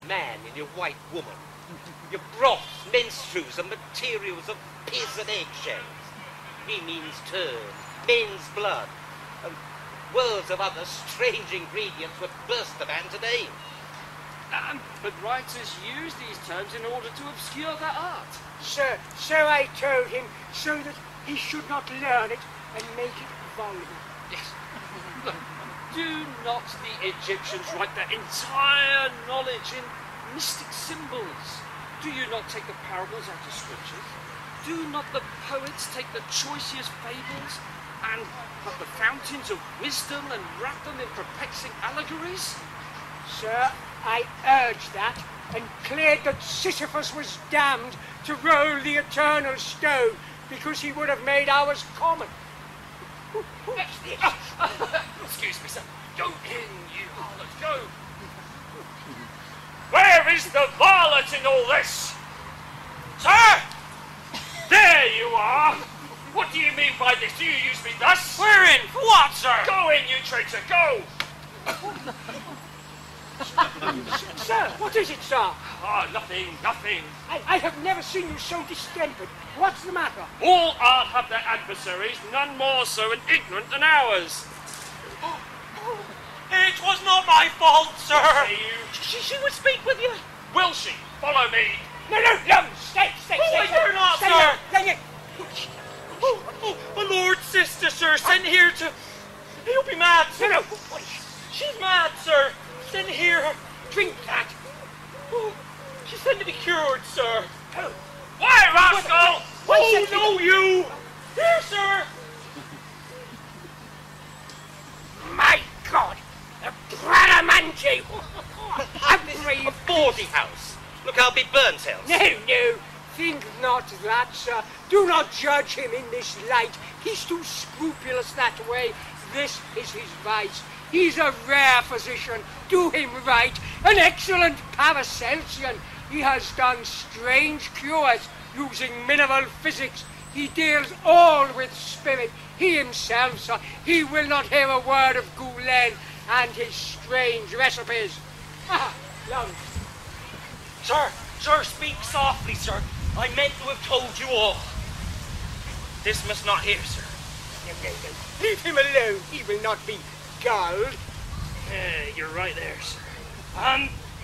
man and your white woman. Your broths, menstrues, and materials of piss and eggshells. He means turn, men's blood, and worlds of other strange ingredients would burst the man to name. But writers use these terms in order to obscure their art. Sir, so I told him, so that he should not learn it and make it vulgar. Yes. Do not the Egyptians write their entire knowledge in mystic symbols? Do you not take the parables out of scriptures? Do not the poets take the choicest fables and cut the fountains of wisdom and wrap them in perplexing allegories? Sir, I urged that and declared that Sisyphus was damned to roll the eternal stone because he would have made ours common. Excuse me, sir. Go in, you harlot, go! Where is the varlet in all this? Sir! There you are! What do you mean by this? Do you use me thus? Wherein? For what, sir? Go in, you traitor, go! Sir, what is it, sir? Ah, nothing, nothing. I have never seen you so distempered. What's the matter? All art have their adversaries, none more so and ignorant than ours. It was not my fault, sir. Say you. She would speak with you. Will she? Follow me. No, stay. I dare not, stay sir. There. My lord's sister, sir, sent here to... He'll be mad, sir. No. She's mad, sir. Sent here. Drink that. She sent to be cured, sir. Oh. Why, rascal? Oh, no, you. Here, sir. My God! A Bradamanti! A bawdy house. Look how big Burns held. No, think not that, sir. Do not judge him in this light. He's too scrupulous that way. This is his vice. He's a rare physician. Do him right. An excellent Paracelsian. He has done strange cures using mineral physics. He deals all with spirit. He himself, sir, he will not hear a word of Goulen and his strange recipes. Lungs. Sir, speak softly, sir. I meant to have told you all. This must not hear, sir. No. Leave him alone. He will not be gulled. You're right there, sir.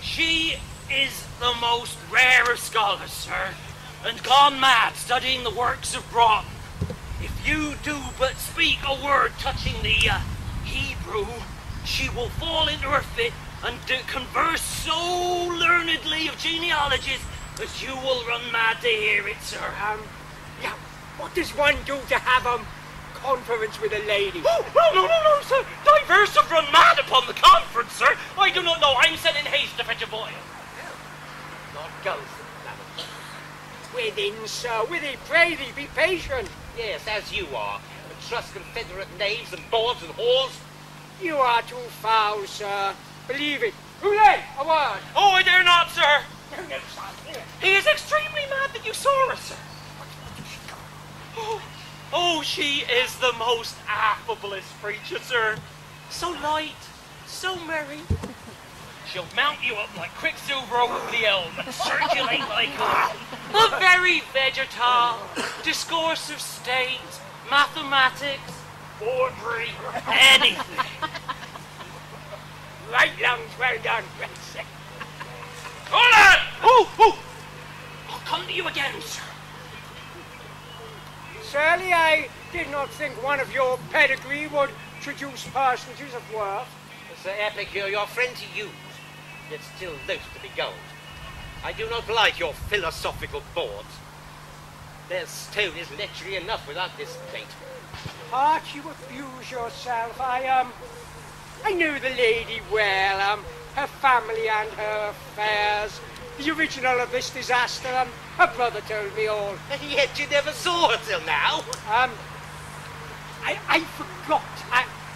She is the most rare of scholars, sir, and gone mad studying the works of Broughton. If you do but speak a word touching the Hebrew, she will fall into her fit and converse so learnedly of genealogies that you will run mad to hear it, sir. Now, what does one do to have conference with a lady? Oh, no, sir. Divers have run mad upon the conference, sir. I do not know. I'm sent in haste to fetch a boy. Not go, Within, sir, within. Pray thee, be patient. Yes, as you are. And trust confederate knaves and bawds and whores. You are too foul, sir. Believe it. Roulette, a word. Oh, I dare not, sir. No, sir. He is extremely mad that you saw her, sir. Oh, she is the most affablest creature, sir. So light, so merry. She'll mount you up like Quicksilver over the elm and circulate like a very vegetal, discourse of state, mathematics, forgery, anything. Right, Lungs, well done. Hold on! Oh! I'll come to you again, sir. Surely I did not think one of your pedigree would traduce personages of worth. Sir Epicure, your friend to use, yet still loath to be gulled. I do not like your philosophical bawds. Their stone is lecturing enough without this bait. Hart, you abuse yourself. I know the lady well, her family and her affairs, the original of this disaster, her brother told me all. And yet you never saw her till now. I forgot.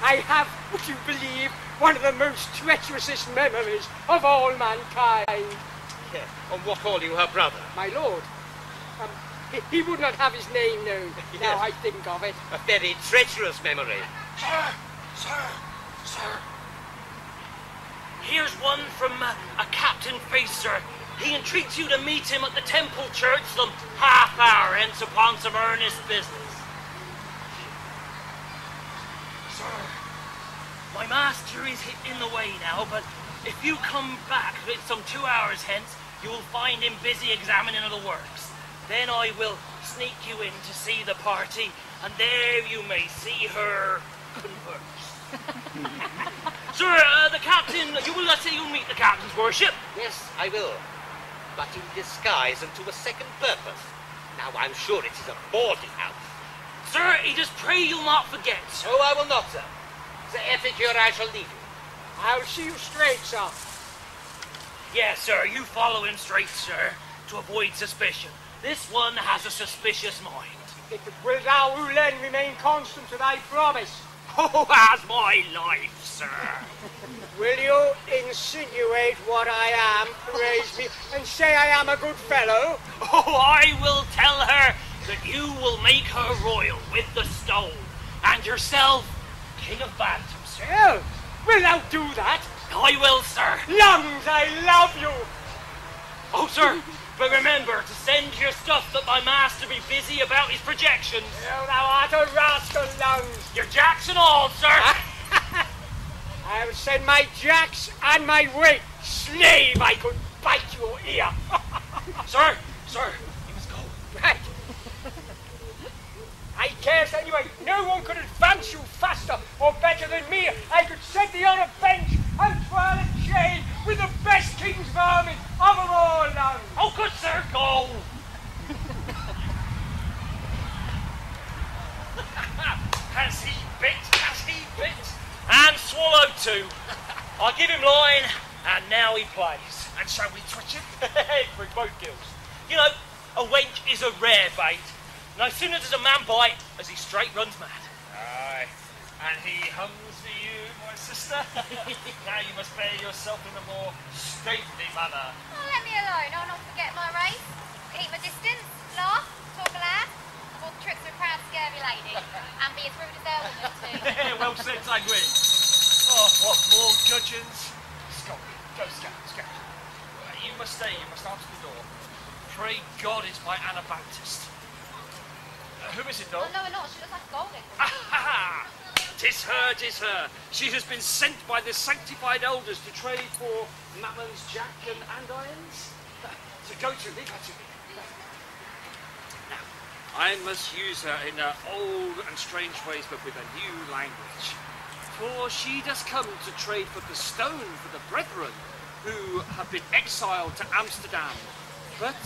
I have, would you believe, one of the most treacherousest memories of all mankind. Yeah. And what call you her brother? My lord. He would not have his name known, Yes. now I think of it. A very treacherous memory. Sir. Here's one from a Captain Facer. He entreats you to meet him at the Temple Church some half hour hence upon some earnest business. Sir, my master is in the way now, but if you come back some 2 hours hence, you will find him busy examining the works. Then I will sneak you in to see the party, and there you may see her converse. Sir, the captain, you will say you'll meet the captain's worship? Yes, I will. But in disguise and to a second purpose. Now, I'm sure it is a boarding house. Sir, he does pray you'll not forget. Oh, I will not, sir. The epicure, I shall leave you. I'll see you straight, sir. Yes, sir, you follow him straight, sir, to avoid suspicion. This one has a suspicious mind. Will thou, Helen, remain constant to thy promise? Oh, as my life, sir. Will you insinuate what I am, praise me, and say I am a good fellow? Oh, I will tell her that you will make her royal with the stone, and yourself king of phantoms, sir. Well, will thou do that? I will, sir. Lungs, I love you. Oh, sir, but remember to send your stuff that my master be busy about his projections. Oh, thou art a rascal, Lungs. Your jacks and all, sir. I will send my jacks and my weight. Slave, I could bite your ear. Sir, you must go. Right. I guess anyway, no one could advance you faster or better than me. I could set thee on a bench and trial and chain with the best king's vermin of them all, Lungs. Oh, good sir, go. Has he bit? And swallowed too. I give him line, and now he plays. And shall we twitch him? For both gills. You know, a wench is a rare bait. No sooner does a man bite, as he straight runs mad. Aye. And he hums for you, my sister. Now you must bear yourself in a more stately manner. Oh, let me alone. I'll not forget my race. Keep my distance, laugh, talk aloud, avoid the tricks of a proud, scary lady, and be as rude as they'll want to. Well said, Tagwin. Oh, what more gudgeons? Scott, go, Scout. You must stay, you must answer the door. Pray God it's by Anabaptist. Who is it, Dog? Oh, no, we're not. She looks like a golden. Tis her. She has been sent by the sanctified elders to trade for Mammon's jack and andirons. So go to, leave her to me. Now, I must use her in her old and strange ways, but with a new language. For she does come to trade for the stone for the brethren who have been exiled to Amsterdam. But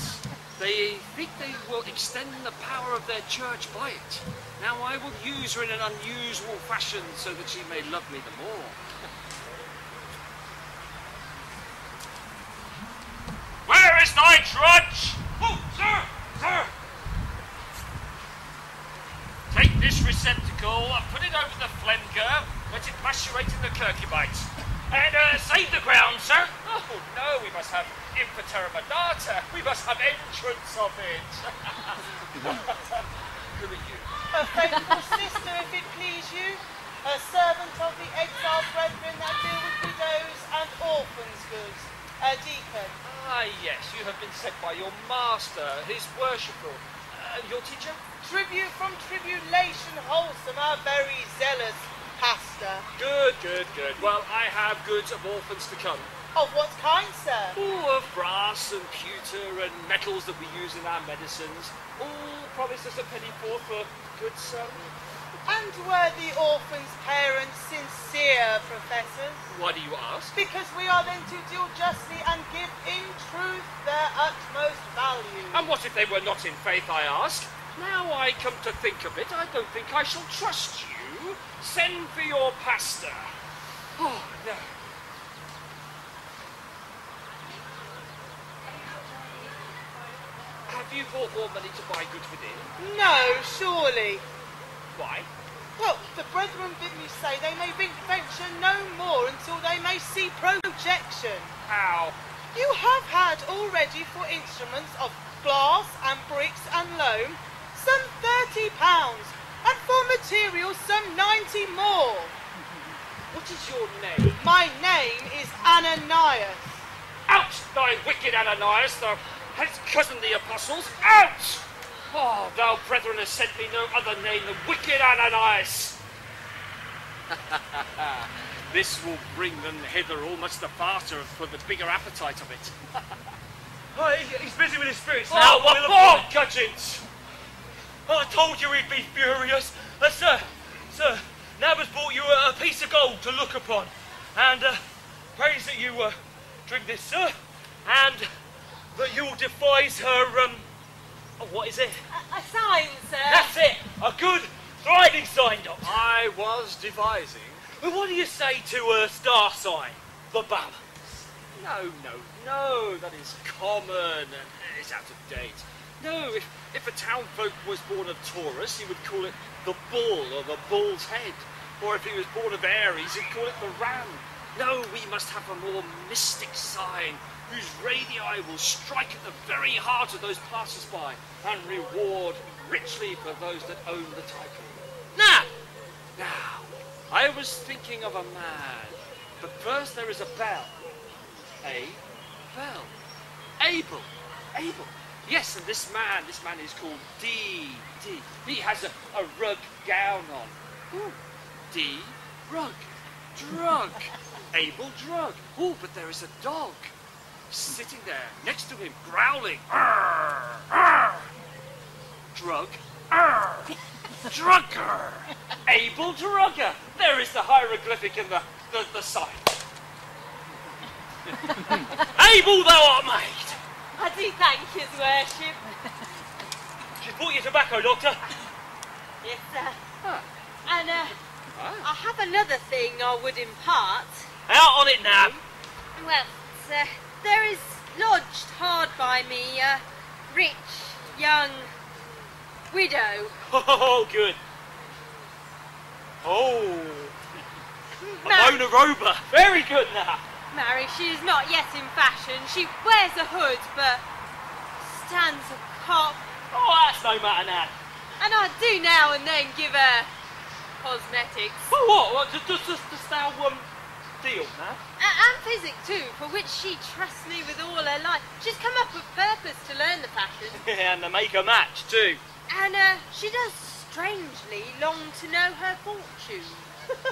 they think they will extend the power of their church by it. Now I will use her in an unusual fashion so that she may love me the more. Where is thy trudge? Oh, sir! Take this receptacle and put it over the phlegm curve. Let it macerate in the curcubite. And save the ground, sir. Oh, no, we must have impeteraminata. We must have entrance of it. Who are you? A faithful sister, if it please you. A servant of the exiled brethren that deal with widows and orphans' goods. A deacon. Ah, yes, you have been sent by your master, his worshipful. Your teacher? Tribute from tribulation wholesome, our very zealous pastor. Good. Well, I have goods of orphans to come. Of what kind, sir? Oh, of brass and pewter and metals that we use in our medicines. All promised as a penny for good sum. And were the orphans' parents sincere, professors? Why do you ask? Because we are then to deal justly and give in truth their utmost value. And what if they were not in faith, I ask? Now I come to think of it, I don't think I shall trust you. Send for your pastor. Oh, no. Have you brought more money to buy goods within? No, surely. Why? Well, the brethren bid me say they may venture no more until they may see projection. How? You have had already for instruments of glass and bricks and loam some £30, and for materials some 90 more. What What is your name? My name is Ananias. Out, thy wicked Ananias, thou hast cozened the apostles. Out! Oh, thou brethren hast sent me no other name than wicked Ananias. This will bring them hither all much the faster for the bigger appetite of it. Oh, he's busy with his spirits Oh, now. what more, Gudgeons? Oh, I told you he'd be furious. Sir, Nab has brought you a piece of gold to look upon. And prays that you drink this, sir. And that you will devise her, oh, what is it? A sign, sir. That's it! A good, thriving sign, Doctor. I was devising. Well, what do you say to a star sign? The balance. No, that is common and it's out of date. No, if a townfolk was born of Taurus, he would call it the bull or the bull's head. Or if he was born of Aries, he'd call it the ram. No, we must have a more mystic sign whose radii will strike at the very heart of those passers-by and reward richly for those that own the title. Now, I was thinking of a man, but first there is a bell. A bell. Abel. Yes, and this man is called D. He has a rug gown on. Ooh. D. Rug. Drug. Abel Drug. Oh, but there is a dog sitting there next to him, growling. Arr, arr. Drug. Arr. Drugger. Abel Drugger. There is the hieroglyphic in the sign. Able thou art made! I do thank his worship. She's brought you tobacco, Doctor. Yes, sir. Ah. And I have another thing I would impart. Out on it now. Well, sir, there is lodged hard by me a rich, young widow. Oh, good. Oh. Now- A bona roba. Very good now. Mary, she is not yet in fashion. She wears a hood, but stands a cop. Oh, that's no matter now. And I do now and then give her cosmetics. Oh, what? Does thou deal now? And physic too, for which she trusts me with all her life. She's come up with purpose to learn the fashion. And to make a match too. And she does strangely long to know her fortune.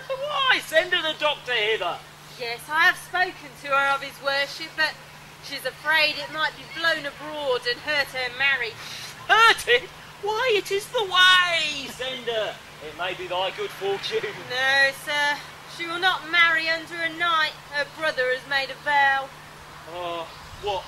Why? Send her the doctor hither. Yes, I have spoken to her of his worship, but she's afraid it might be blown abroad and hurt her marriage. Hurt it? Why, it is the way. Send her. It may be thy good fortune. No, sir. She will not marry under a knight. Her brother has made a vow. Oh, what?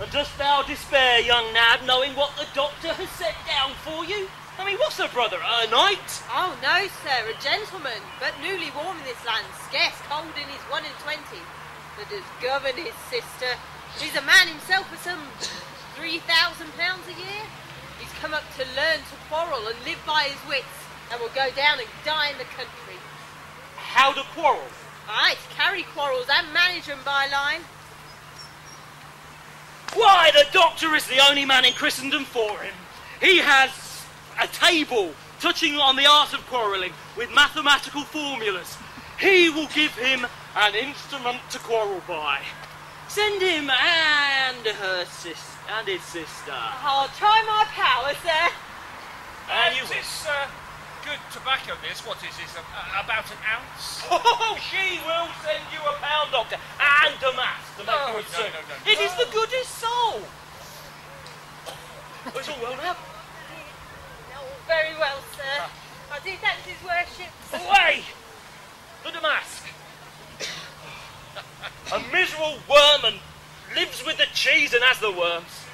And dost thou despair, young Nab, knowing what the doctor has set down for you? I mean, what's her brother, a knight? Oh, no, sir, a gentleman, but newly warm in this land, scarce cold in his 1 and 20, that has governed his sister. He's a man himself with some £3,000 a year. He's come up to learn to quarrel and live by his wits, and will go down and die in the country. How to quarrel? Aye, to carry quarrels and manage them by line. Why, the doctor is the only man in Christendom for him. He has a table touching on the art of quarrelling with mathematical formulas. He will give him an instrument to quarrel by. Send him and his sister. I'll try my power, sir. And you Is this good tobacco, this? What is this, about an ounce? Oh, she will send you a pound, doctor, and damask to make good soup. no. It is the goodest soul. Oh, it's all well now. Oh, very well, sir. I do thank his worship. Away! The damask. A miserable worm and lives with the cheese and has the worms.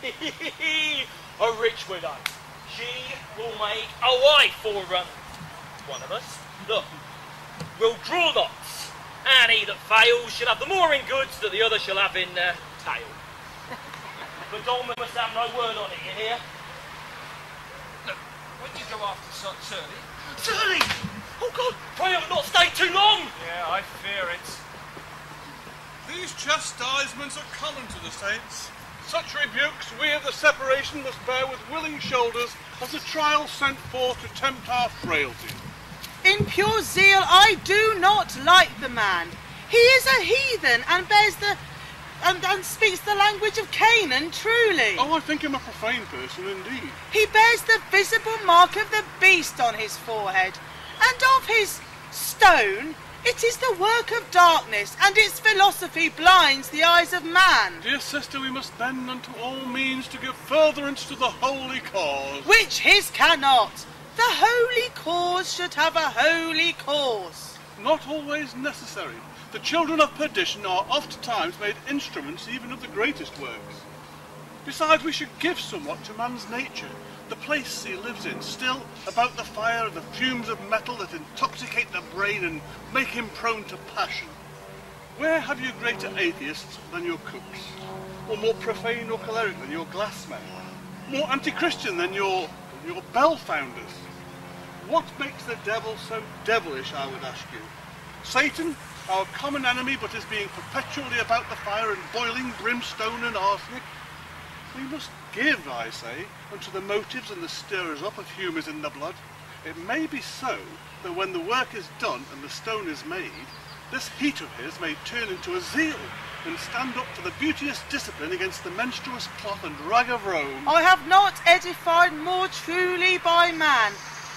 A rich widow. She will make a wife for one of us. Look, we'll draw lots, and he that fails shall have the more in goods that the other shall have in tail. But Dolman must have no word on it, you hear? Look, when you go after Surly... Surly! Oh God, pray have not stayed too long! Yeah, I fear it. These chastisements are common to the saints. Such rebukes we of the separation must bear with willing shoulders as a trial sent forth to tempt our frailty. In pure zeal, I do not like the man. He is a heathen and bears and speaks the language of Canaan truly. Oh, I think him a profane person indeed. He bears the visible mark of the beast on his forehead, and of his stone it is the work of darkness, and its philosophy blinds the eyes of man. Dear sister, we must bend unto all means to give furtherance to the holy cause. Which his cannot. The holy cause should have a holy cause. Not always necessary. The children of perdition are oft times made instruments even of the greatest works. Besides, we should give somewhat to man's nature, the place he lives in, still about the fire of the fumes of metal that intoxicate the brain and make him prone to passion. Where have you greater atheists than your cooks? Or more profane or choleric than your glassmen? More anti-Christian than your bell founders? What makes the devil so devilish, I would ask you? Satan, our common enemy, but is being perpetually about the fire and boiling brimstone and arsenic? We must give, I say, unto the motives and the stirrers up of humours in the blood. It may be so that when the work is done and the stone is made, this heat of his may turn into a zeal and stand up for the beauteous discipline against the menstruous cloth and rag of Rome. I have not edified more truly by man,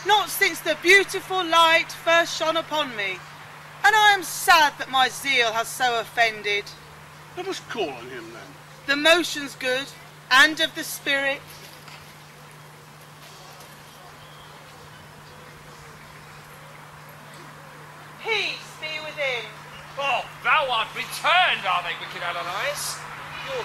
not since the beautiful light first shone upon me. And I am sad that my zeal has so offended. Let us call on him then. The motion's good, and of the spirit. Peace be within. Oh, thou art returned, are they, wicked Ananias? Your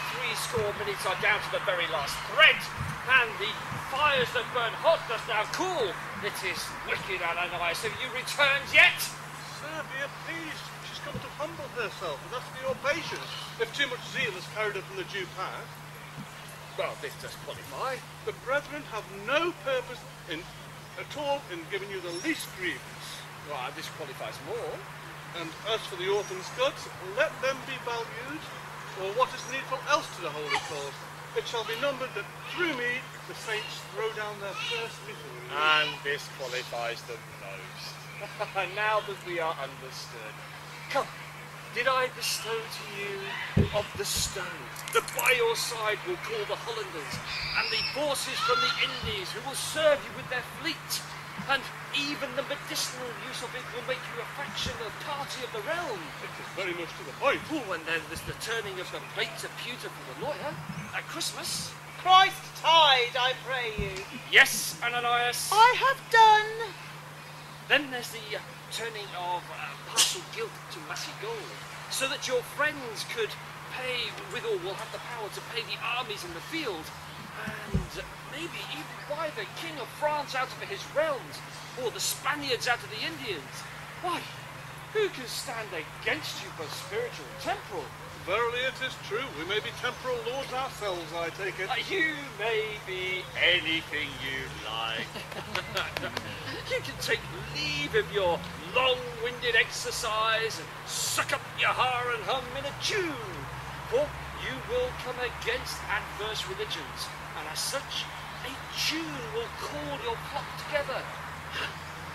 80 minutes are down to the very last thread, and the fires that burn hot does now cool. It is wicked Ananias. Have you returned yet? Sir, be appeased. She's come to humble herself, and that's for your patience, if too much zeal has carried her from the due path. Well, this does qualify. The brethren have no purpose at all in giving you the least grievance. Well, this qualifies more. And as for the orphans' goods, let them be valued, or what is needful else to the holy cause. It shall be numbered that through me the saints throw down their first before you. And this qualifies the most. Now that we are understood. Come, did I bestow to you of the stone that by your side will call the Hollanders and the forces from the Indies who will serve you with their fleet? And even the medicinal use of it will make you a faction, a party of the realm. It is very much to the point. Oh, and then there's the turning of the plate to pewter for the lawyer at Christmas. Christ tide, I pray you. Yes, Ananias. I have done. Then there's the turning of partial guilt to massy gold, so that your friends could pay, withal will have the power to pay the armies in the field, and maybe even buy the King of France out of his realms, or the Spaniards out of the Indians. Why, who can stand against you but spiritual temporal? Verily it is true. We may be temporal lords ourselves, I take it. You may be anything you like. You can take leave of your long-winded exercise and suck up your har and hum in a tune, for you will come against adverse religions, and as such, a tune will call your flock together.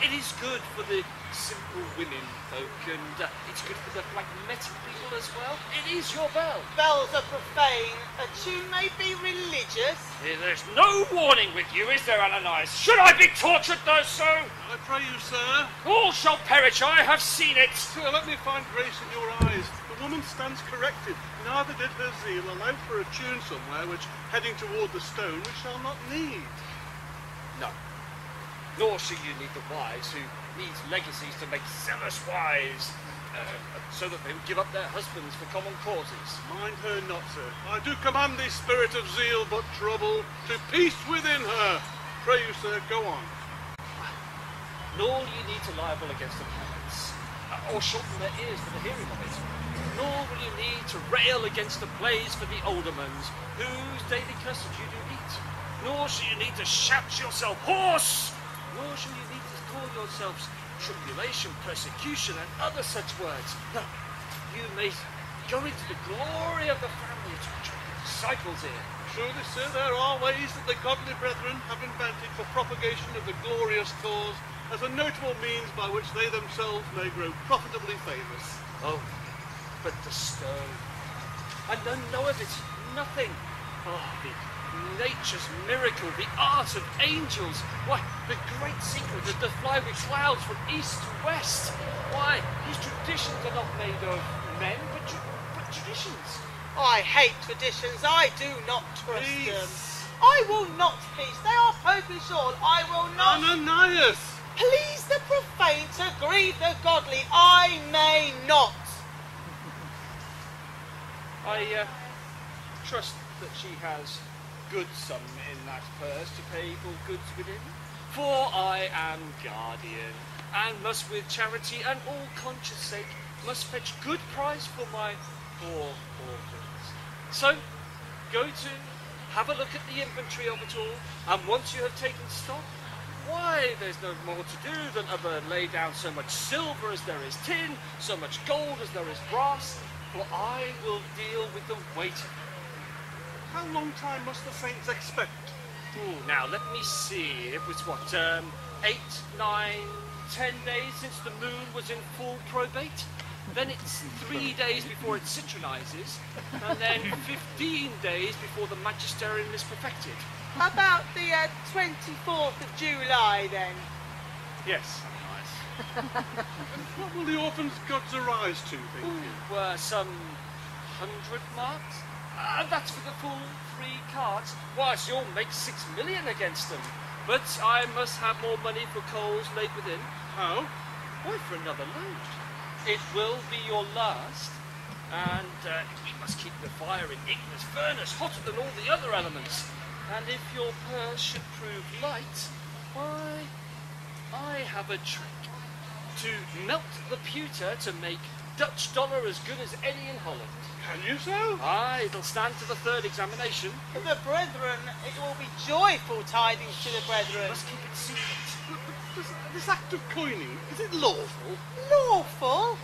It is good for the simple women folk, and it's good for the phlegmatic people as well. It is your bell. Bells are profane. A tune may be religious. There's no warning with you, is there, Ananias? Should I be tortured thus so? I pray you, sir. All shall perish, I have seen it. Sir, let me find grace in your eyes. The woman stands corrected. Neither did her zeal allow for a tune somewhere which, heading toward the stone, we shall not need. No. Nor shall you need the wives who need legacies to make zealous wives, so that they would give up their husbands for common causes. Mind her not, sir. I do command thee, spirit of zeal but trouble, to peace within her. Pray you, sir, go on. Nor you need to libel against the parents, or shorten their ears for the hearing of it. Nor will you need to rail against the plays for the aldermans, whose daily custard you do eat. Nor shall you need to shout yourself hoarse. Nor shall you need to call yourselves tribulation, persecution, and other such words. No, you may go into the glory of the family to join the disciples here. Truly, sir, there are ways that the godly brethren have invented for propagation of the glorious cause, as a notable means by which they themselves may grow profitably famous. Oh, but the stone. I don't know of it. Nothing. Oh, the nature's miracle, the art of angels. Why, the great secret that fly with clouds from east to west. Why, these traditions are not made of men, but traditions. I hate traditions. I do not trust Peace. them. I will not peace. They are popish all. I will not. Ananias! Please the profane to grieve the godly. I may not. I trust that she has good sum in that purse to pay for goods within. For I am guardian, and must with charity and all conscience sake must fetch good price for my poor orphans. So, go to have a look at the inventory of it all, and once you have taken stock, why, there's no more to do than other lay down so much silver as there is tin, so much gold as there is brass, for I will deal with the weight. How long time must the saints expect? Ooh, now, let me see. It was what, 8, 9, 10 days since the moon was in full probate? Then it's 3 days before it citronizes, and then 15 days before the magisterium is perfected. About the 24th of July, then. Yes, nice. What will the orphans' gods arise to, think you? Some 100 marks? That's for the full 3 carts. Why, you'll make 6 million against them. But I must have more money for coals laid within. How? Why, for another load. It will be your last, and we must keep the fire in Igna's furnace hotter than all the other elements. And if your purse should prove light, why, I have a trick. To melt the pewter to make Dutch dollar as good as any in Holland. Can you so? Aye, it'll stand to the 3rd examination. For the brethren, it will be joyful tidings to the brethren. Must keep it secret. But this act of coining, is it lawful? Lawful?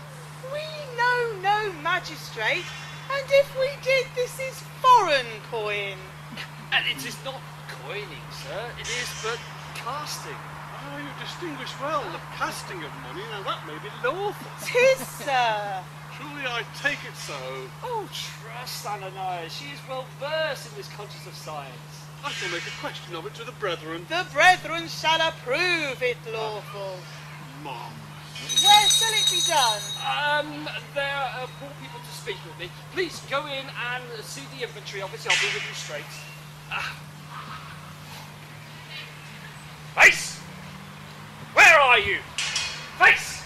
We know no magistrate, and if we did, this is foreign coin. And it is not coining, sir. It is but casting. Ah, you distinguish well the casting of money. Now that may be lawful. 'Tis, sir. Truly I take it so. Oh, trust Ananias. She is well versed in this conscience of science. I shall make a question of it to the brethren. The brethren shall approve it lawful. Mom. Where shall it be done? There are more people to speak with me. Please go in and see the inventory office. I'll be with you straight. Face! Where are you? Face!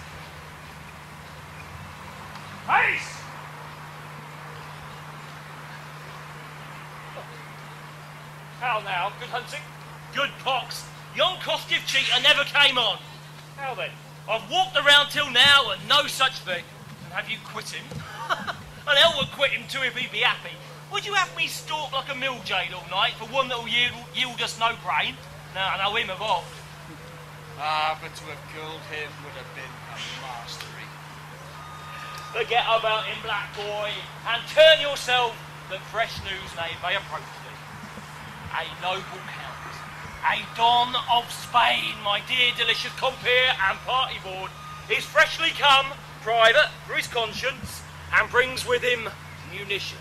Face! How now? Good hunting? Good pox. Yon costive cheater never came on. How then? I've walked around till now and no such thing. And have you quit him? And hell would quit him too if he'd be happy. Would you have me stalk like a mill jade all night for one that'll yield us no grain? No, I know him of old. But to have killed him would have been a mastery. Forget about him, black boy, and turn yourself that fresh news may approach thee. A noble count, a Don of Spain, my dear delicious compeer and party board, is freshly come, private, for his conscience, and brings with him munitions.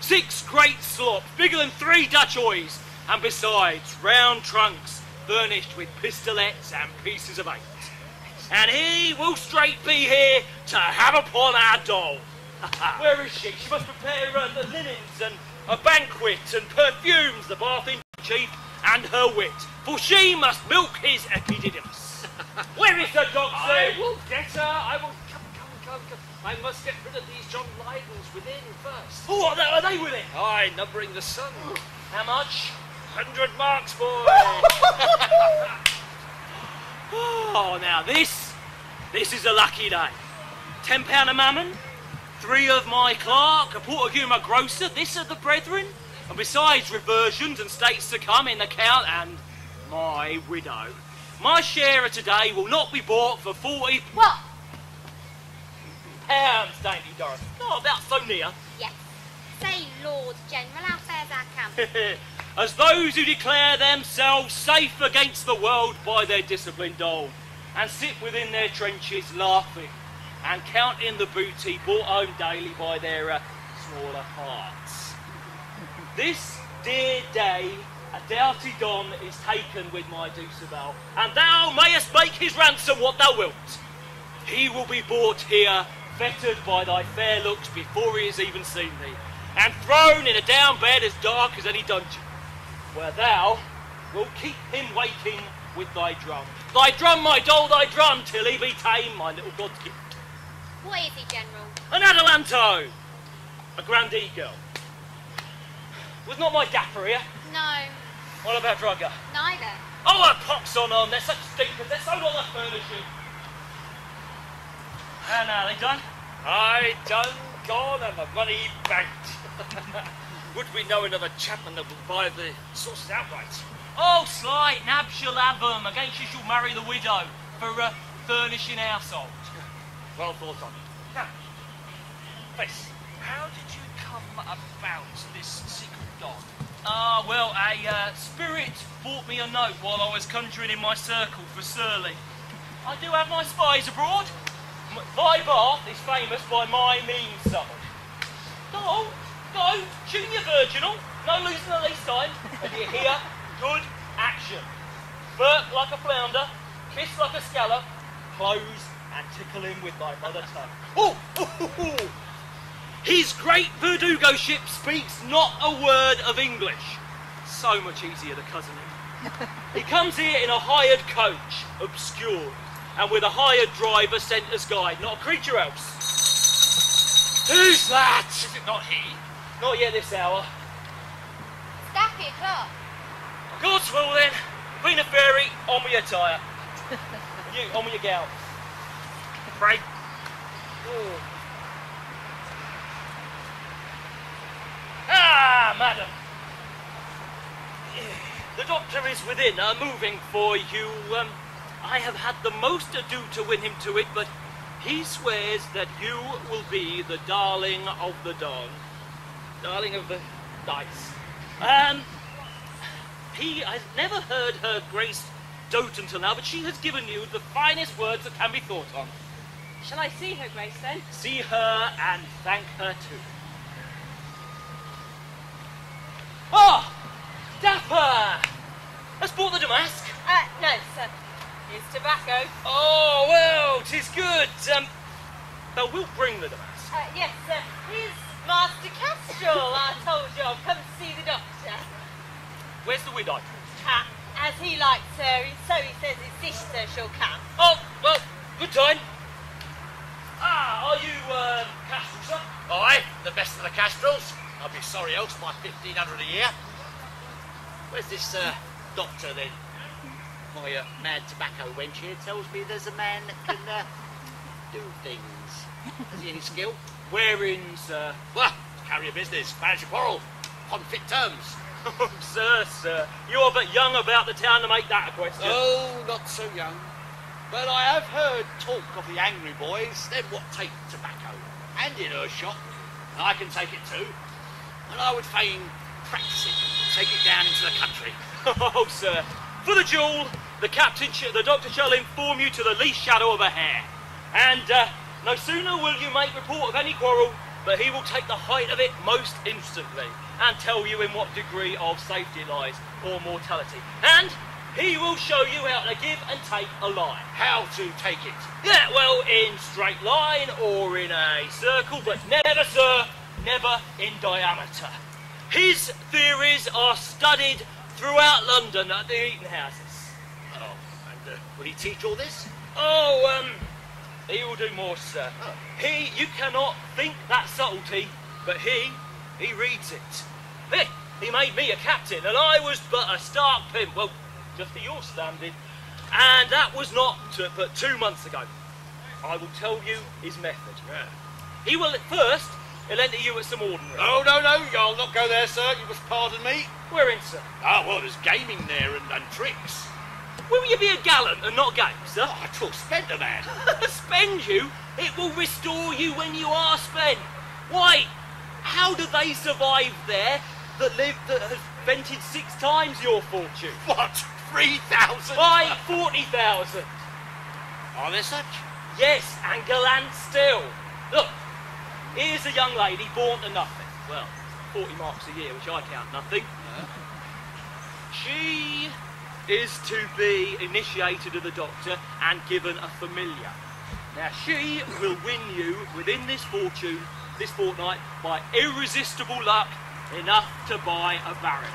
6 great slops, bigger than 3 Dutch oys, and besides, round trunks, furnished with pistolets and pieces of 8. And he will straight be here to have upon our doll. Where is she? She must prepare the linens and a banquet and perfumes, the bathing chief and her wit, for she must milk his epididymis. Where is the dog, sir? I will get her. I will come. I must get rid of these John Lydons within first. Oh, are they with it? Aye, numbering the sun. How much? 100 marks, boy. Oh, now this is a lucky day. £10 a mammon, 3 of my clerk, a Portuguma grocer, this of the brethren, and besides reversions and states to come in the count and my widow. My share of today will not be bought for 40 What? pounds, dainty Doris. Not about so near. Yes. Say, Lord General, how fares our camp? As those who declare themselves safe against the world by their disciplined dole. and sit within their trenches laughing and counting the booty brought home daily by their smaller parts. This dear day, a doughty Don is taken with my Deucebel, and thou mayest make his ransom what thou wilt. He will be brought here, fettered by thy fair looks before he has even seen thee, and thrown in a down bed as dark as any dungeon, where thou wilt keep him waking with thy drum. Thy drum, my doll, thy drum, till he be tame, my little God's gift. What is he, General? An Adelanto! A grandee girl. Was not my dapper here? No, What about Drugger? neither. Oh, a pox on, they're such stinkers, they're so lot of furnishing. And now they done? I done gone and the money banked. Would we know another chapman that would buy the sauces outright? Oh, slight, nab shall have them, against you shall marry the widow, for furnishing household. Well thought on. Now, Face, how did you come about this secret dog? Ah, well, a spirit brought me a note while I was conjuring in my circle for Surly. I do have my spies abroad. Thy Bath is famous by my mean son. Go, junior virginal, no losing the least time, and you hear good action. Flirt like a flounder, kiss like a scallop, close and tickle him with thy mother tongue. Oh! His great Verdugo ship speaks not a word of English. So much easier to cousin him. He comes here in a hired coach, obscured, and with a hired driver sent as guide, not a creature else. Who's that? Is it not he? Not yet this hour. Dappy o'clock. God's will then. Queen of Fairy, on with your attire. You, on with your gown. Pray. Oh. Ah, madam. The doctor is within, moving for you. I have had the most ado to win him to it, but he swears that you will be the darling of the dawn. Darling of the dice. He has never heard her Grace dote until now, but she has given you the finest words that can be thought on. Shall I see her, Grace, then? See her and thank her too. Ah! Dapper! Has bought the damask? No, sir. It's tobacco. Oh, well, 'tis good. Thou wilt bring the damask? Yes, sir. Here's Master KASTRIL. I told you I'll come see the doctor. Where's the widow? As he likes, sir, so he says his sister shall come. Oh, well, good time. Ah, are you, KASTRIL, sir? Aye, the best of the KASTRILs. I'd be sorry else, my 1,500 a year. Where's this, doctor, then? My, mad tobacco wench here tells me there's a man that can, do things. Has he any skill? Wherein, sir? Well, carry a business, manage a quarrel, on fit terms. Oh, sir, you are but young about the town to make that a question. Oh, not so young. But I have heard talk of the angry boys, them what take tobacco, and in her shop, and I can take it too. And I would fain practice it, take it down into the country. Oh, sir, for the duel, the doctor shall inform you to the least shadow of a hair. And no sooner will you make report of any quarrel, but he will take the height of it most instantly, and tell you in what degree of safety lies, or mortality. And he will show you how to give and take a line. How to take it? Yeah, well, in straight line, or in a circle, but never, sir, never in diameter. His theories are studied throughout London at the eating houses. Oh, and will he teach all this? Oh, he will do more, sir. Oh. You cannot think that subtlety, but he reads it. Hey, he made me a captain, and I was but a stark pimp, well, just for your standing. And that was not but 2 months ago. I will tell you his method. Yeah. He will first, he'll enter you at some ordinary. Oh, no, I'll not go there, sir. You must pardon me. Wherein, sir? Ah, well, there's gaming there and tricks. Will you be a gallant and not game, sir? Oh, 'twill spend a man. Spend you? It will restore you when you are spent. Why, how do they survive there that has vented 6 times your fortune? What? 3,000? Why, 40,000. Are there such? Yes, and gallant still. Look, here's a young lady born to nothing. Well, 40 marks a year, which I count nothing. She is to be initiated of the doctor and given a familiar. Now, she will win you within this fortnight, by irresistible luck, enough to buy a baron.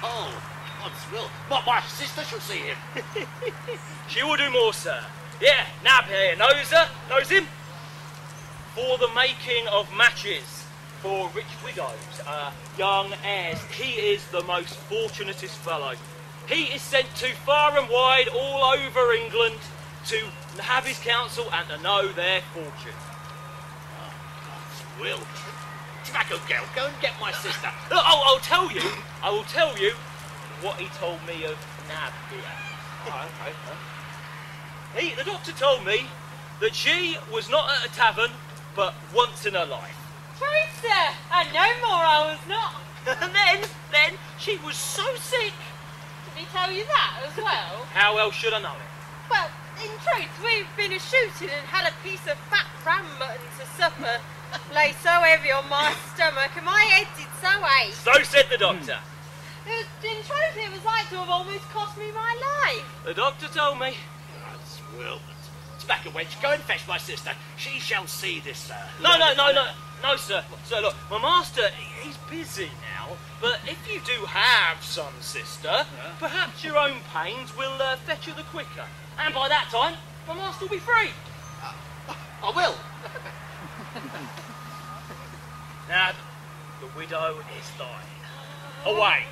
Oh, God's will. My sister shall see him. She will do more, sir. Yeah, Nab here knows him. For the making of matches for rich widows, young heirs. He is the most fortunatest fellow. He is sent to far and wide all over England to have his counsel and to know their fortune. Oh, God's will. Tobacco girl, go and get my sister. Look, I will tell you what he told me of Nab here. Okay. The doctor told me that she was not at a tavern, but once in her life. True, sir. And no more I was not. And then she was so sick. Did he tell you that as well? How else should I know it? Well, in truth, we've been a-shooting and had a piece of fat ram mutton to supper. Lay so heavy on my stomach and my head did so ache. So said the doctor. In truth, it was like to have almost cost me my life. The doctor told me. God's will. Tobacco wench, go and fetch my sister. She shall see this, sir. No, sir. Sir, look, my master, he's busy now, but if you do have some sister, perhaps your own pains will fetch you the quicker. And by that time, my master will be free. I will. Now, the widow is thine. Away.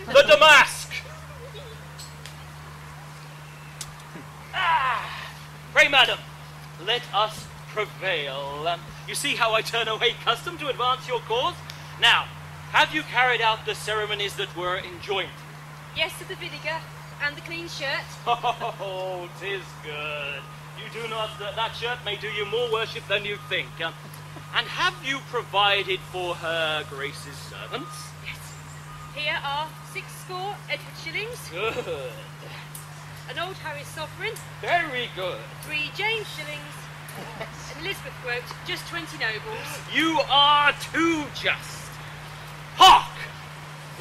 The damask. Pray, madam, let us prevail. You see how I turn away custom to advance your cause? Now, have you carried out the ceremonies that were enjoined? Yes, to the vinegar and the clean shirt. Oh, 'tis good. You do not, that shirt may do you more worship than you think. And have you provided for her Grace's servants? Yes. Here are 60 Edward shillings. Good. An old Harry's sovereign. Very good. 3 James shillings. And Elizabeth wrote just 20 nobles. You are too just. Hark!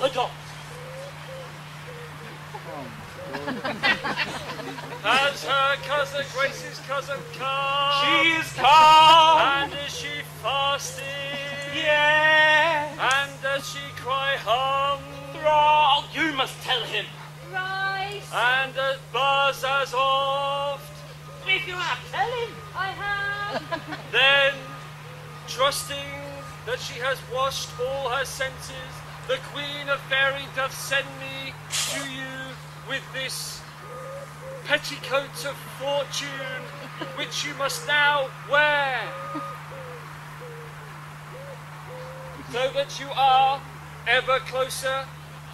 The dot. Has her cousin Grace's cousin come? She is come. And is she fasting? Yeah. And does she cry hunger? Oh, you must tell him. Rice. And does buzz as oft? If you have, tell him. I have. Then, trusting that she has washed all her senses, the Queen of Fairy doth send me to you with this petticoat of fortune, which you must now wear, so that you are ever closer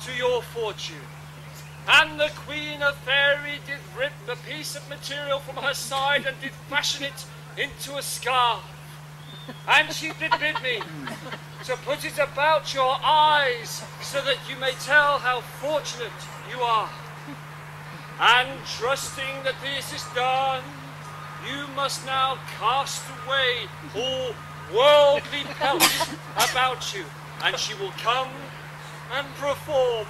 to your fortune. And the Queen of Fairy did rip a piece of material from her side and did fashion it into a scarf. And she did bid me to put it about your eyes, so that you may tell how fortunate you are. And trusting that this is done, you must now cast away all worldly pelts about you, and she will come and perform.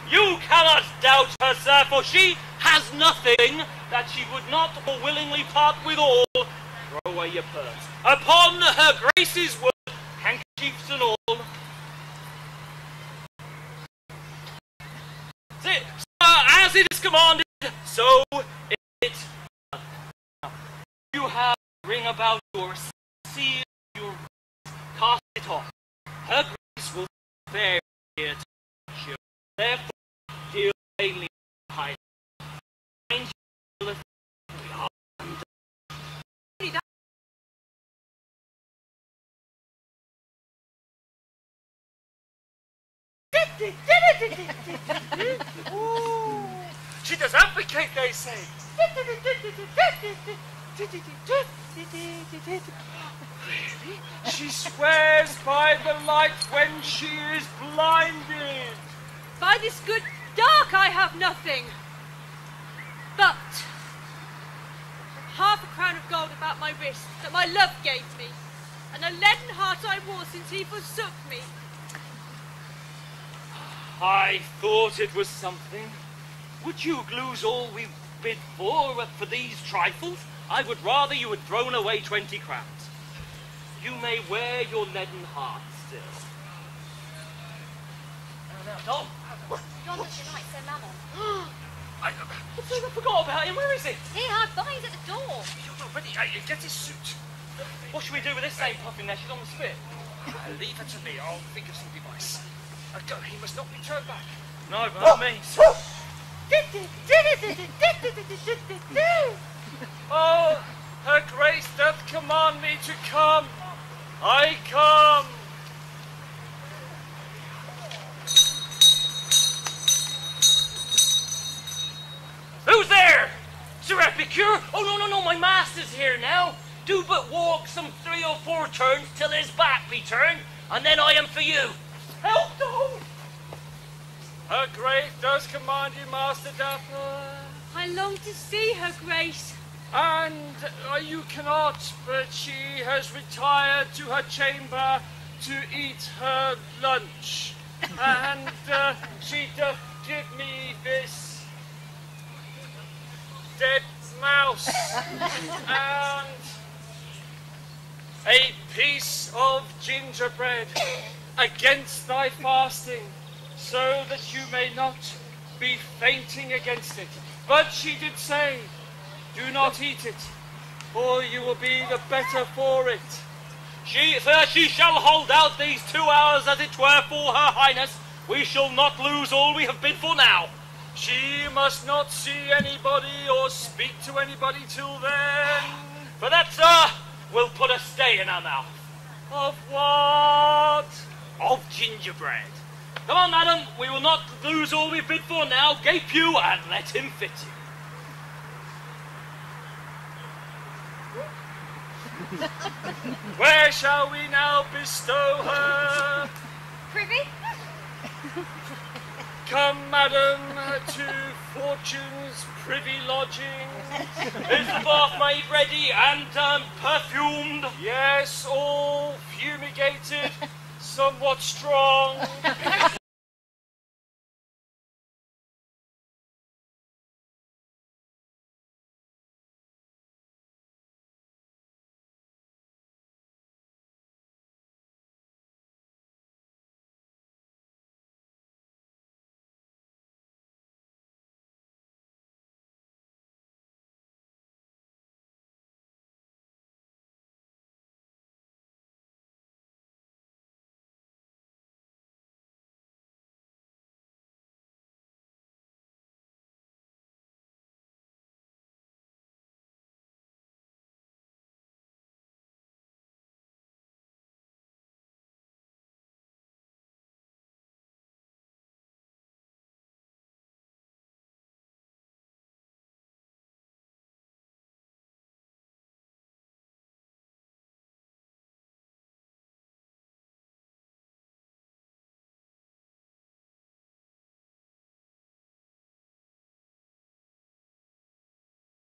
You cannot doubt her, sir, for she has nothing that she would not more willingly part with all. Throw away your purse. Upon her Grace's word, handkerchiefs and all. Sir, as it is commanded, so it done. You have a ring about your seal, your cast it off. Her Grace will bear here to touch you. Therefore, deal daily high. Find you She does advocate, they say. Really? She swears by the light when she is blinded. By this good dark I have nothing. But crown of gold about my wrist that my love gave me, and a leaden heart I wore since he forsook me. I thought it was something. Would you lose all we bid for these trifles? I would rather you had thrown away 20 crowns. You may wear your leaden heart still. Now, Dom. John doesn't like Sir Mammon. I forgot about him. Where is he? Here, hard by, he's at the door. You're not ready. Get his suit. What should we do with this same puffin there? She's on the spit. Leave it to me. I'll think of some device. Go. He must not be turned back. No, by all means. Oh, her grace doth command me to come. I come. Who's there? Sir Epicure? Oh, no, my master's here now. Do but walk some 3 or 4 turns till his back be turned, and then I am for you. Help, though! Her grace does command you, Master Dapper. I long to see her grace. And you cannot, but she has retired to her chamber to eat her lunch. And she doth give me this dead mouse and a piece of gingerbread against thy fasting, so that you may not be fainting against it. But she did say, do not eat it, for you will be the better for it. Sir, she shall hold out these 2 hours as it were for her highness. We shall not lose all we have bid for now. She must not see anybody or speak to anybody till then. For that, sir, we'll put a stay in her mouth. Of what? Of gingerbread. Come on, madam, we will not lose all we bid for now. Gape you and let him fit you. Where shall we now bestow her? Privy? Come, madam, to Fortune's privy lodging. Is the bath made ready and perfumed? Yes, all fumigated, somewhat strong.